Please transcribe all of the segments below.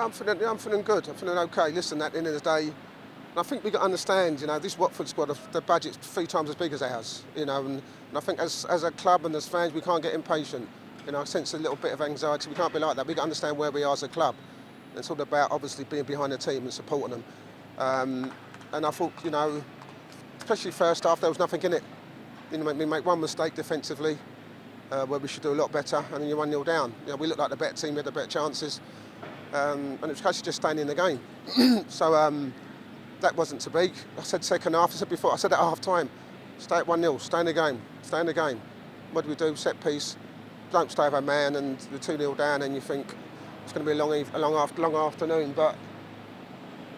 I'm feeling good. I'm feeling okay. Listen, at the end of the day, I think we got to understand, this Watford squad, the budget's 3 times as big as ours, and I think as a club and as fans, we can't get impatient. I sense a little bit of anxiety. We can't be like that. We got to understand where we are as a club. It's all about obviously being behind the team and supporting them. And I thought, especially first half, there was nothing in it. We make one mistake defensively, where we should do a lot better, and then you're 1-0 down. We looked like the better team, we had the better chances, and it was actually just staying in the game. So that wasn't to be. I said second half, I said before, I said at half time, stay at 1-0, stay in the game, stay in the game. What do we do? Set piece, don't stay with a man, and we're 2-0 down, and you think it's going to be a long afternoon. But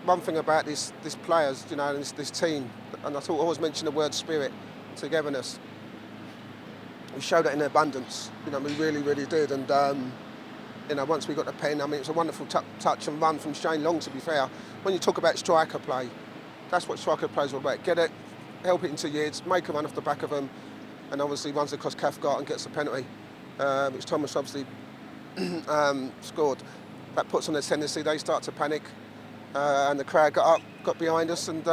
one thing about these players, and this team, and I always mention the word spirit, togetherness. We showed it in abundance. We really, really did. And once we got the pen, it's a wonderful touch and run from Shane Long. To be fair, when you talk about striker play, that's what striker play is all about. Get it, help it into Yids, make a run off the back of them, and obviously runs across Cathcart and gets a penalty, which Thomas obviously scored. That puts on a tendency. They start to panic, and the crowd got up, got behind us, and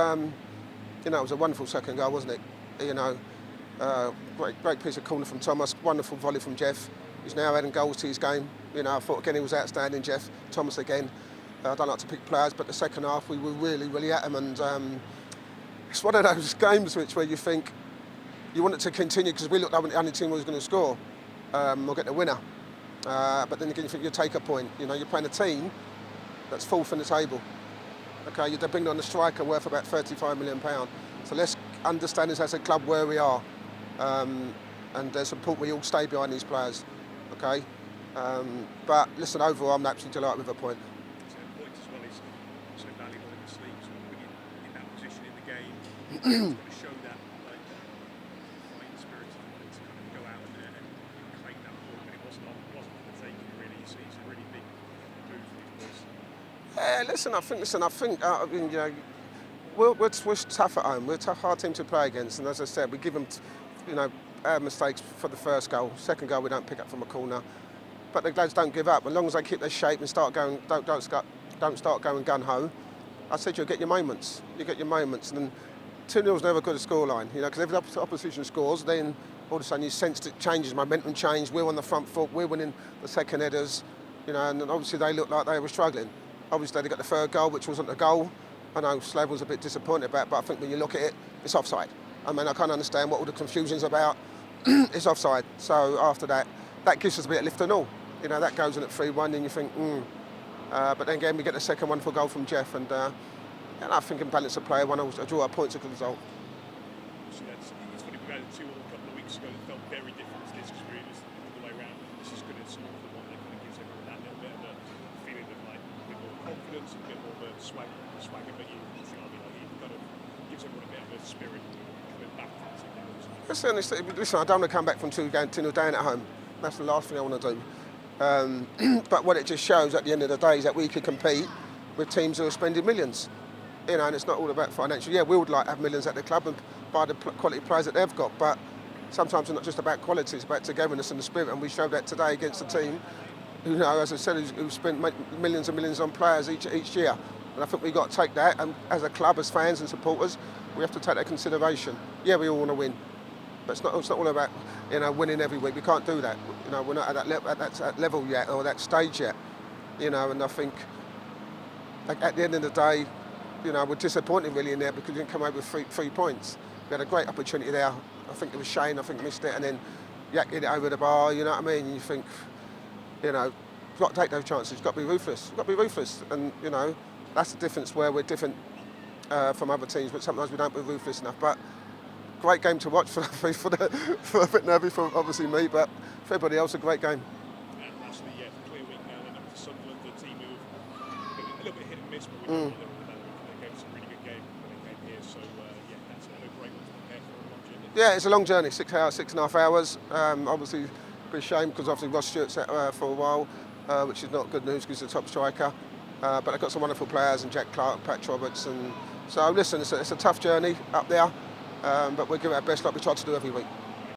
it was a wonderful second goal, wasn't it? Great piece of corner from Thomas, wonderful volley from Jeff. He's now adding goals to his game. I thought again he was outstanding, Jeff. Thomas again. I don't like to pick players, but the second half we were really, really at him, and it's one of those games where you think you want it to continue because we looked like the only team who was going to score or get the winner. But then again, you think you take a point. You're playing a team that's fourth in the table. Okay, they're bringing on a striker worth about £35 million. So let's understand this as a club where we are, and there's important we all stay behind these players. Okay, but listen, overall, I'm absolutely delighted with a point. So the point as well is so valuable in this league. So when you're in that position in the game, you've got to show that fighting spirit and wanting to kind of go out and claim that point. But it wasn't for the taking, really. So it's a really big move for these boys. We're tough at home. We're a tough, hard team to play against, and as I said, we give them, our mistakes for the first goal. Second goal, we don't pick up from a corner, but the lads don't give up. As long as they keep their shape and start going, don't start going gun ho. I said you'll get your moments. You get your moments, and 2-0 is never good at scoreline. Because if the opposition scores, then all of a sudden you sense it changes, momentum change. We're on the front foot. We're winning the second headers. And obviously they looked like they were struggling. Obviously they got the third goal, which wasn't a goal. I know Slav was a bit disappointed about it, but I think when you look at it, it's offside. I can't understand what all the confusion's about. It's offside. So after that, that gives us a bit of lift and all. That goes in at 3-1, and you think, But then again, we get the second wonderful goal from Jeff, and I think in balance of play, a draw at points a good result. So it's funny, we had 2 a couple of weeks ago that felt very different to this experience the way around. This is good at some of the one that kind of gives everyone that little bit of a feeling of a bit more confidence and a bit more of a swagger, but it kind of gives everyone a bit of a spirit coming back from the second. Listen, I don't want to come back from 2-0 down at home. That's the last thing I want to do. But what it just shows at the end of the day is that we could compete with teams who are spending millions. And it's not all about financial. Yeah, we would like to have millions at the club and buy the quality players that they've got, but sometimes it's not just about quality, it's about togetherness and the spirit, and we showed that today against a team who, as I said, who spent millions and millions on players each year. And I think we've got to take that, and as a club, as fans and supporters, we have to take that consideration. Yeah, we all want to win, but it's not all about winning every week. We can't do that. We're not at that level yet, or that stage yet. And I think at the end of the day, we're disappointed really in there because we didn't come out with 3 points. We had a great opportunity there. I think it was Shane, missed it, and then Yak hit it over the bar, you know what I mean? And you think, you've got to take those chances, you've got to be ruthless. You've got to be ruthless, and, that's the difference where we're different from other teams, but sometimes we don't be ruthless enough. But great game to watch for a bit nervy for obviously me, but for everybody else, a great game. And lastly, clear week now, then up to Sunderland, the team who've a little bit hit and miss, but we know they gave us a really good game when they came here. So that's a great one to prepare for a long journey. Yeah, it's a long journey, 6 hours, 6.5 hours. Obviously, a bit of shame because obviously Ross Stewart's out for a while, which is not good news because he's a top striker. But I've got some wonderful players, and Jack Clark, Pat Roberts, and so listen, it's a tough journey up there, but we'll give it our best like we try to do every week.